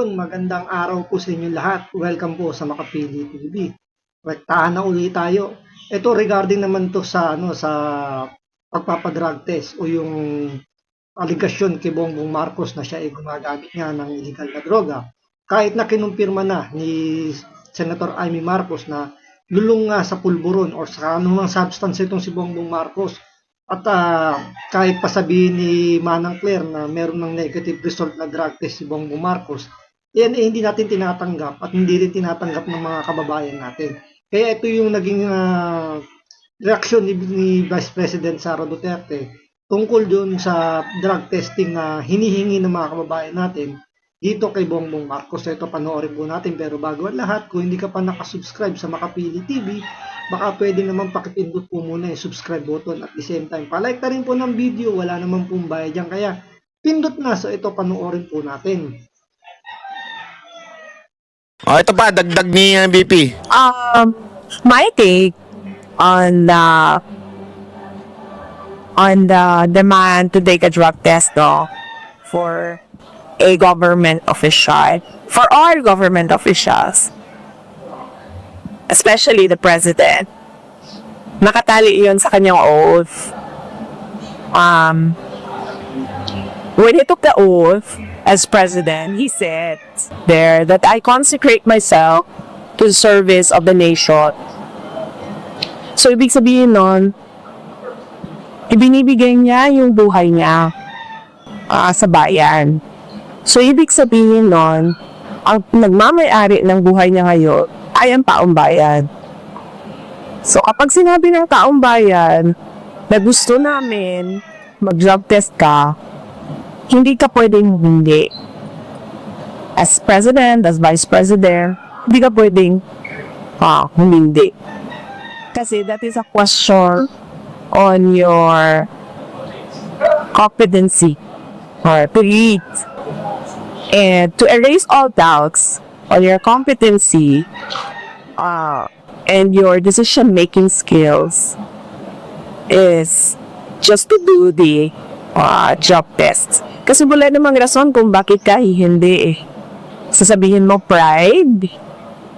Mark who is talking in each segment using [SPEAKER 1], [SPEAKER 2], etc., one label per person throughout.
[SPEAKER 1] Ayun, magandang araw po sa inyo lahat. Welcome po sa Makapili TV. Rektahan na uli tayo. Ito regarding naman to sa pagpapadrug test o yung aligasyon kay Bongbong Marcos na siya ay gumagamit nga ng illegal na droga. Kahit na kinumpirma na ni Senator Amy Marcos na lulong nga sa pulburon o sa anumang substance itong si Bongbong Marcos. At kahit pa sabihin ni Manang Claire na meron ng negative result na drug test si Bongbong Marcos, yan hindi natin tinatanggap at hindi rin tinatanggap ng mga kababayan natin. Kaya ito yung naging reaksyon ni Vice President Sara Duterte tungkol dun sa drug testing na hinihingi ng mga kababayan natin dito kay Bongbong Marcos. Ito panoorin po natin, pero bago ang lahat, kung hindi ka pa nakasubscribe sa Makapili TV, baka pwede naman pakipindot po muna yung subscribe button at the same time palike na rin po ng video, wala naman pong bayad dyan, kaya pindot na. So ito panoorin po natin.
[SPEAKER 2] Ito pa, dagdag ni BP.
[SPEAKER 3] My take on the demand to take a drug test for a government official, for all government officials, especially the president. Nakatali yun sa kanyang oath. When he took the oath as president, he said there that I consecrate myself to the service of the nation. So, ibig sabihin nun, ibinibigay niya yung buhay niya sa bayan. So, ibig sabihin nun, ang nagmamayari ng buhay niya ngayon ay ang taong bayan. So, kapag sinabi ng taong bayan na gusto namin mag-drug test ka, hindi ka pwedeng hindi. As president, as vice president, hindi ka pwedeng hindi. Kasi that is a question on your competency or to lead. And to erase all doubts on your competency and your decision-making skills is just to do the job test. Kasi wala namang rason kung bakit ka hindi eh. Sasabihin mo pride,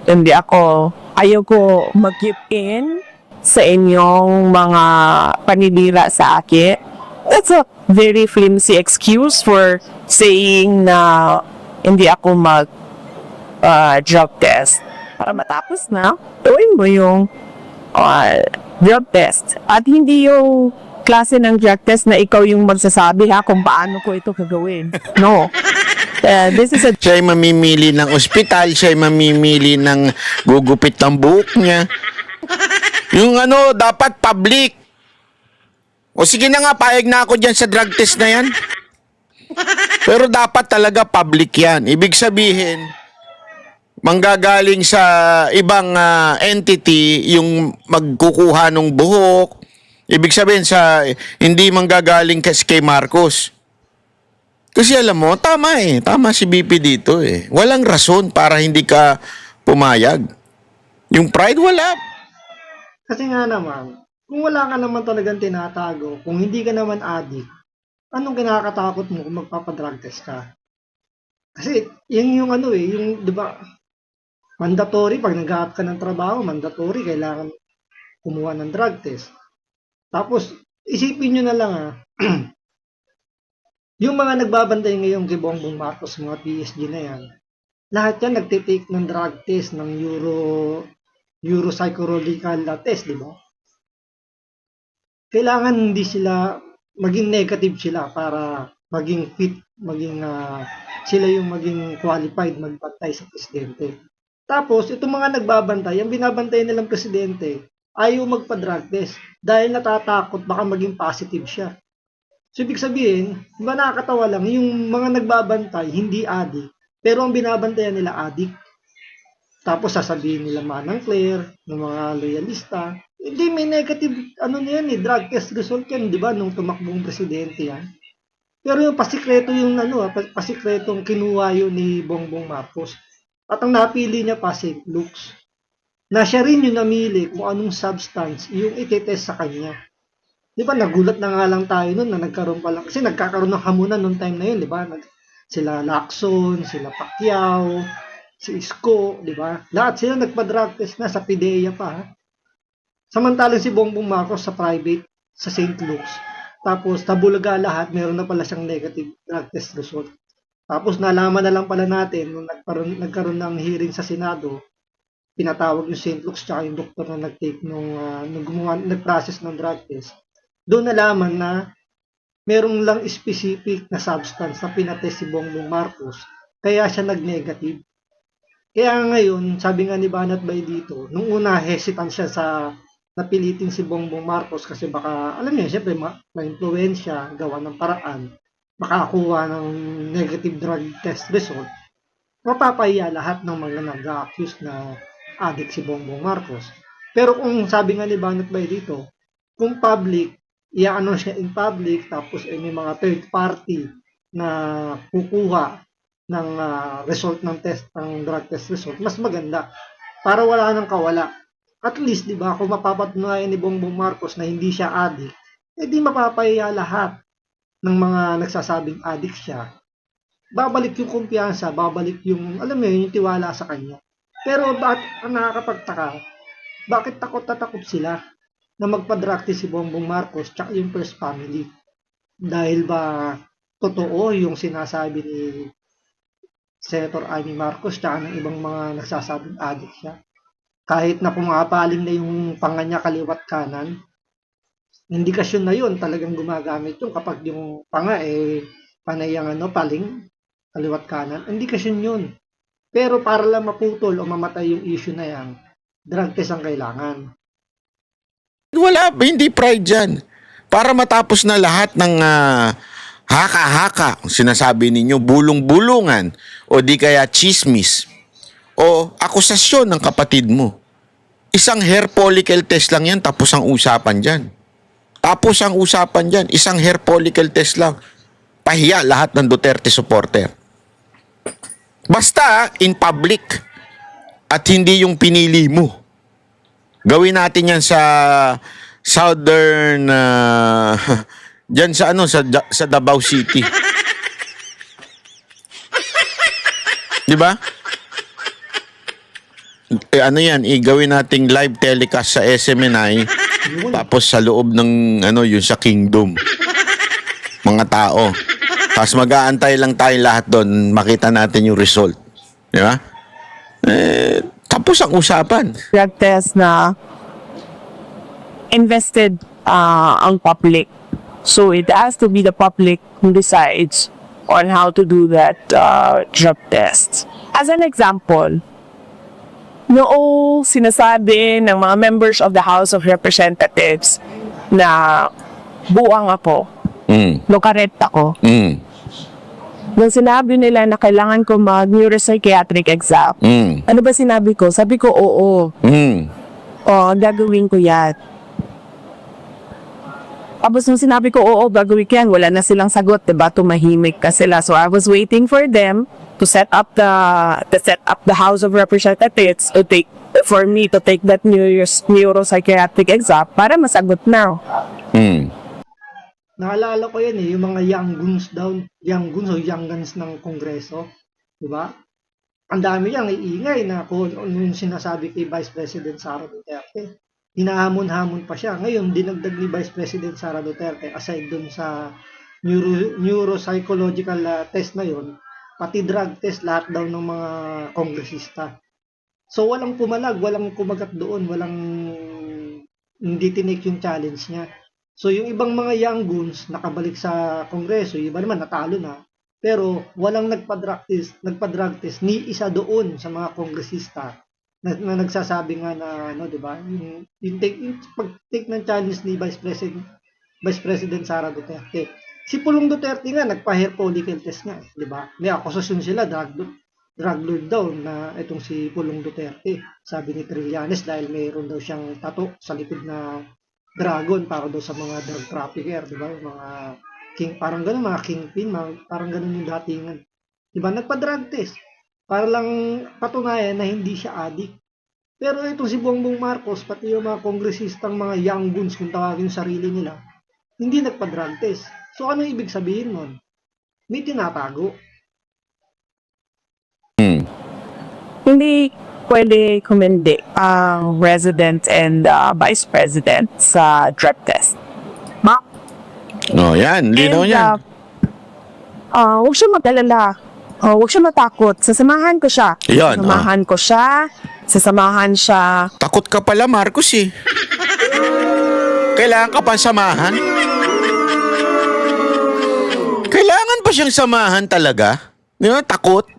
[SPEAKER 3] hindi ako, ayaw ko mag-give in sa inyong mga paninira sa akin. That's a very flimsy excuse for saying na hindi ako mag-drug test. Para matapos na, gawin mo yung drug test. At hindi yung klase ng drug test na ikaw yung magsasabi kung paano ko ito gagawin. No. This is a...
[SPEAKER 2] Siya ay mamimili ng ospital, siya ay mamimili ng gugupit ng buhok niya. Yung dapat public. O sige na nga, payag na ako dyan sa drug test na yan. Pero dapat talaga public yan. Ibig sabihin, manggagaling sa ibang entity yung magkukuha ng buhok. Ibig sabihin, hindi manggagaling kay Marcos. Kasi alam mo, tama eh. Tama si BP dito eh. Walang rason para hindi ka pumayag. Yung pride, wala.
[SPEAKER 1] Kasi nga naman, kung wala ka naman talagang tinatago, kung hindi ka naman addict, anong kinakatakot mo kung magpapadrug test ka? Kasi yung di ba, mandatory, pag nag-a-up ka ng trabaho, mandatory, kailangan kumuha ng drug test. Tapos, isipin nyo na lang yung mga nagbabantay ngayon kay Bongbong Marcos, mga PSG na yan, lahat yan nagtitake ng drug test, ng neuropsychological test, di ba? Kailangan hindi sila, maging negative sila para maging fit, sila yung maging qualified magbantay sa presidente. Tapos, itong mga nagbabantay, ang binabantay nilang presidente, ayaw magpa-drug test dahil natatakot baka maging positive siya. So, ibig sabihin, diba nakakatawa lang, yung mga nagbabantay, hindi addict, pero ang binabantayan nila addict. Tapos sasabihin nila Manang Claire, ng mga loyalista, hindi may negative, drug test result yan, di ba, nung tumakbong presidente yan. Pero yung pasikreto pasikretong kinuha yun ni Bongbong Marcos. At ang napili niya pa, St. Luke's. Na siya rin yung namili kung anong substance yung itetest sa kanya. Di ba, nagulat na nga lang tayo nun na nagkaroon pa lang, kasi nagkakaroon ng hamunan nung time na yun, di ba? sila Lacson, sila Pacquiao, si Isko, di ba? Lahat sila nagpa-drug test na sa PDEA pa. Ha? Samantalang si Bongbong Marcos sa private, sa St. Luke's. Tapos, tabulaga lahat, meron na pala siyang negative drug test result. Tapos, nalaman na lang pala natin, nung nagkaroon ng hearing sa Senado, pinatawag yung St. Luke's tsaka yung doktor na nag-take nag-process ng drug test. Doon nalaman na merong lang specific na substance na pinatest si Bongbong Marcos, kaya siya nag-negative. Kaya ngayon, sabi nga ni Banat Bay dito, nung una hesitant siya sa napilitin si Bongbong Marcos kasi baka, alam niyo, siyempre ma-influensya, gawa ng paraan, makakuha ng negative drug test result, mapapahiya lahat ng mga nag-accuse na addict si Bongbong Marcos. Pero kung sabi nga ni Banat Bay dito, kung public, i-ano siya in public, tapos may mga third party na kukuha ng result ng test, ng drug test result, mas maganda. Para wala nang kawala. At least, di ba, kung mapapatunayan ni Bongbong Marcos na hindi siya addict, di mapapahiya lahat ng mga nagsasabing addict siya. Babalik yung kumpiyansa, babalik yung, alam mo yun, yung tiwala sa kanya. Pero ang nakakapagtaka, bakit takot na takot sila na magpa-drug test si Bongbong Marcos tsaka yung first family? Dahil ba totoo yung sinasabi ni Senator Amy Marcos tsaka ng ibang mga nagsasabing addict siya? Kahit na pumapaling na yung panga niya kaliwat kanan, indikasyon na yun talagang gumagamit yung kapag yung panga panay ang paling kaliwat kanan, indikasyon yun. Pero para lang maputol o mamatay yung issue na yan, drug test ang kailangan.
[SPEAKER 2] Wala, hindi pride dyan. Para matapos na lahat ng haka-haka, sinasabi ninyo, bulong-bulungan, o di kaya chismis, o akusasyon ng kapatid mo. Isang hair follicle test lang yan, tapos ang usapan dyan. Tapos ang usapan dyan, isang hair follicle test lang. Pahiya lahat ng Duterte supporter. Basta in public at hindi yung pinili mo. Gawin natin yan sa southern diyan sa sa Davao City. 'Di ba? Ano yan, gawin nating live telecast sa SMNI tapos sa loob ng yung sa Kingdom. Mga tao. Tapos mag-aantay lang tayo lahat doon, makita natin yung result. 'Di ba? Tapos ang usapan.
[SPEAKER 3] Drug test na invested ang public. So it has to be the public who decides on how to do that drug test. As an example, noong sinasabi ng mga members of the House of Representatives na buwang ako, nung karet ako, nung sinabi nila na kailangan ko mag-neuropsychiatric exam, ano ba sinabi ko? Sabi ko, oo. Gagawin ko yan. Tapos nung sinabi ko, oo, gagawin ko yan, wala na silang sagot, diba? Tumahimik ka sila. So I was waiting for them to set up the House of Representatives for me to take that neuropsychiatric exam para masagot na.
[SPEAKER 1] Naalala ko yan yung mga young guns o young guns ng Kongreso. Diba? Ang dami yang iingay na kung yung sinasabi kay Vice President Sara Duterte. Hinahamon-hamon pa siya. Ngayon, dinagdag ni Vice President Sara Duterte, aside dun sa neuropsychological test na yon, pati drug test lahat daw ng mga kongresista. So, walang pumalag, walang kumagat doon, hindi tinake yung challenge niya. So, yung ibang mga young guns nakabalik sa Kongreso, iba naman natalo na. Pero walang nagpa-drug test ni isa doon sa mga kongresista na nagsasabi nga na di ba? Yung pag-take ng challenge ni Vice President Sara Duterte. Si Pulong Duterte nga nagpa-hair follicle test nga, di ba? May akusasyon sila drug lord daw na itong si Pulong Duterte. Sabi ni Trillanes dahil mayroon daw siyang tattoo sa likod na dragon para daw sa mga drug trafficker, di ba? Mga parang gano'n, mga kingpin, parang gano'n yung datingan. Di ba? Nagpa-drug test para lang patunayan na hindi siya addict. Pero itong si Bongbong Marcos, pati yung mga kongresistang mga young guns, kung tawagin yung sarili nila, hindi nagpa-drug test. So ano ibig sabihin nun? May tinatago.
[SPEAKER 2] Hmm.
[SPEAKER 3] Hindi pwede kumindi ang resident and vice president sa drug test. Ma
[SPEAKER 2] Oh, yan. Linaw
[SPEAKER 3] and
[SPEAKER 2] yan.
[SPEAKER 3] huwag siya mag-alala. Huwag siya matakot. Sasamahan ko siya.
[SPEAKER 2] Yan,
[SPEAKER 3] Sasamahan ko siya. Sasamahan siya.
[SPEAKER 2] Takot ka pala, Marcos eh. Kailangan ka pa samahan? Kailangan pa siyang samahan talaga? Di ba? Takot?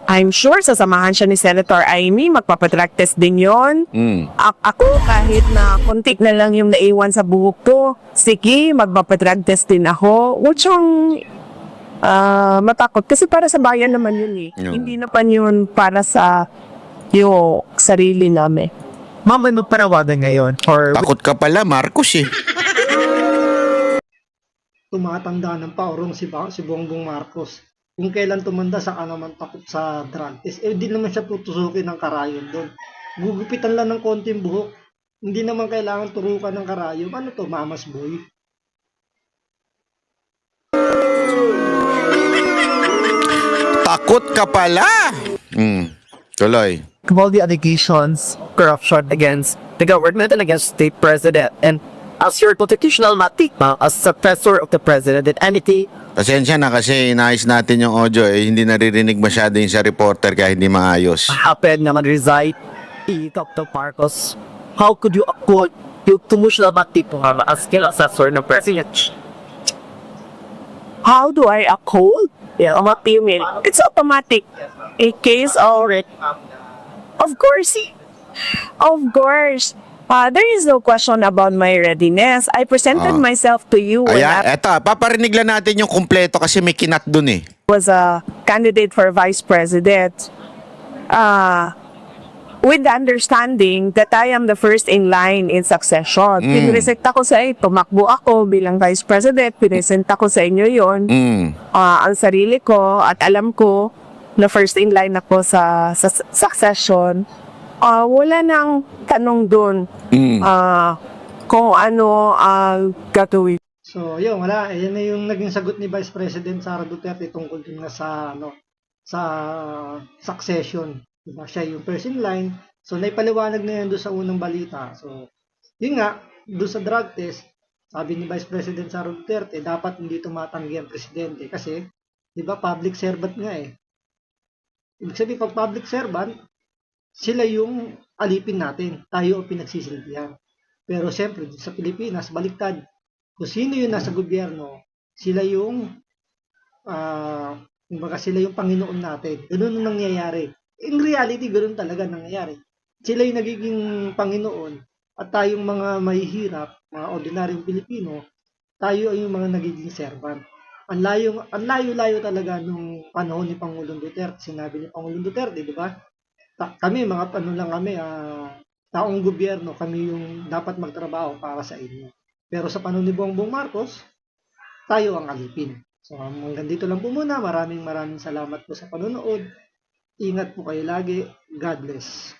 [SPEAKER 3] I'm sure sasamahan siya ni Senator Amy. Magpapadrag test din yon.
[SPEAKER 2] Hmm.
[SPEAKER 3] Ako, kahit na konti na lang yung naiwan sa buhok ko, sige, magpapadrag test din ako. Huwag siyang matakot. Kasi para sa bayan naman yun eh.
[SPEAKER 2] Yung-
[SPEAKER 3] Hindi naman yun para sa yung sarili namin.
[SPEAKER 4] Ma'am, may magpanawagan ngayon or
[SPEAKER 2] Takot ka pala, Marcos eh.
[SPEAKER 1] Tumatanda ng paurong si Bongbong Marcos. Kung kailan tumanda sa naman takot sa drug test, di naman siya tutusukin ng karayon doon. Gugupitan lang ng konting buhok. Hindi naman kailangan turukan ng karayom. Ano to, mamas boy?
[SPEAKER 2] Takot ka pala! Tuloy.
[SPEAKER 4] all the allegations, corruption against the government and against state president. And as your constitutional matikma, as successor of the president, did anything
[SPEAKER 2] Pasensya na kasi inayos natin yung audio hindi naririnig masyado yung sa reporter kaya hindi maayos.
[SPEAKER 4] happen na mag-resign Dr. Marcos? How could you uphold yung constitutional matikma as successor ng president?
[SPEAKER 3] How do I uphold? Yeah, what do you mean? It's automatic. A case already. Of course. Of course. There is no question about my readiness. I presented myself to you when
[SPEAKER 2] Ayan,
[SPEAKER 3] I
[SPEAKER 2] eto, paparinig lang natin yung kumpleto kasi may kinat dun eh.
[SPEAKER 3] was a candidate for vice president. With the understanding that I am the first in line in succession. Pinresent ako sa tumakbo ako bilang vice president. Pinresent ako sa inyo yon. Ang sarili ko at alam ko na first in line ako sa succession. Wala nang tanong doon kung ano ang gagawin.
[SPEAKER 1] So, yun, wala. Yan na yung naging sagot ni Vice President Sara Duterte tungkol din na sa, sa succession. Diba? Siya yung first in line. So, naipaliwanag na yan doon sa unang balita. So, yun nga, doon sa drug test, sabi ni Vice President Sara Duterte, dapat hindi tumatanggi ang presidente kasi, di ba, public servant nga eh. Ibig sabihin, pag public servant, sila yung alipin natin. Tayo ang pinagsisilbihan. Pero siyempre, sa Pilipinas, baliktad. Kung sino yung nasa gobyerno, sila yung sila yung Panginoon natin. Ganun ang nangyayari. In reality, ganun talaga nangyayari. Sila yung nagiging Panginoon at tayong mga mahihirap, mga ordinaryong Pilipino, tayo ay yung mga nagiging servant. Ang layo-layo talaga nung panahon ni Pangulong Duterte. Sinabi ni Pangulong Duterte, di ba? Kami, mga taong gobyerno, kami yung dapat magtrabaho para sa inyo. Pero sa panahon ni Bongbong Marcos, tayo ang alipin. So hanggang dito lang po muna. Maraming salamat po sa panonood. Ingat po kayo lagi. God bless.